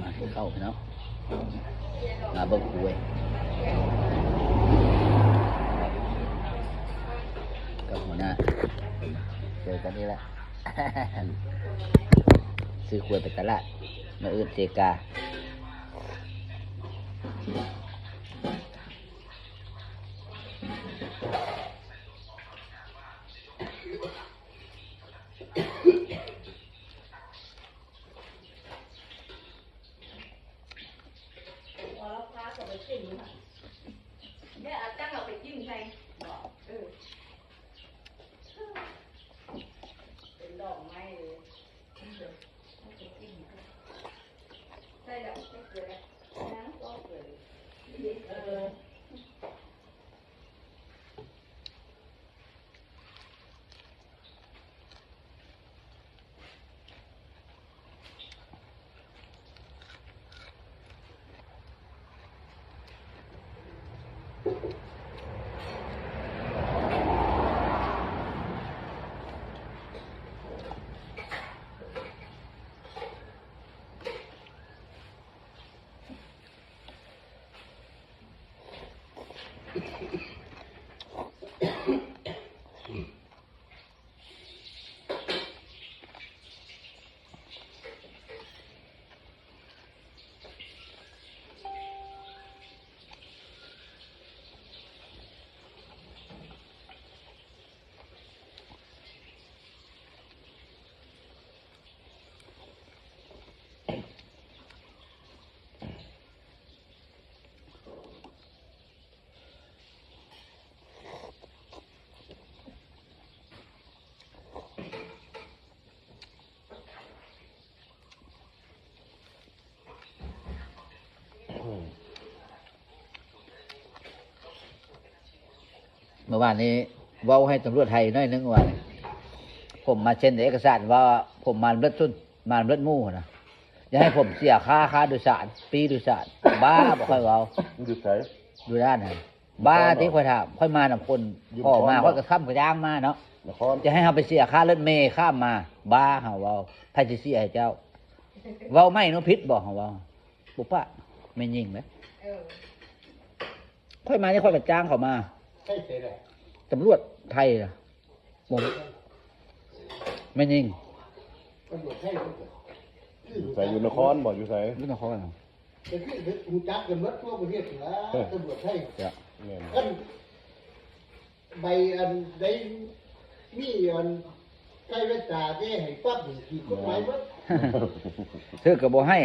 มาเข้าพี่น้องมาเบิ่งกล้วยกับหัวหน้าเจอกันนี่แหละ ซื้อกล้วยไปตลาดมาอื่นเจกาเมื่อวานนี้เว้าให้ตำรวจไทยน้อยนึงว่าผมมาเซ็นเอกสารว่าผมมาเบิดทุนมาเบิดหมู่นะอย่าให้ผมเสียค่าโดยสารปีโดยสารบ้าบ่ค่อยเว้าอยู่ไสอยู่ด้านนั้นบ้าที่ค่อยถามค่อยมานำคนพ่อมาค่อยก็ค้ำกระย่างมาเนาะนครจะให้เฮาไปเสียค่ารถเมล์ข้ามมาบ้าเฮาเว้าไผสิเสียให้เจ้าเว้าไม่เนาะผิดบ่เฮาเว้าปุ๊ปะแม่นยิงมั้ยค่อยมานี่ค่อยก็จ้างเขามาใช่ได้ตำรวจไทยน่ะบ่แม่นยิงตำรวจไทยอยู่ไสอยู่นครบ่อยู่ไสอยู่นครแต่คือฮู้จักกันหมดทั่วประเทศอยู่แล้วตำรวจไทยจ้ะแม่นอันใบอันได้มีอันใกล้เวลาที่ให้ปั๊บนี่คือกฎหมายหมดเธอก็บ่ให้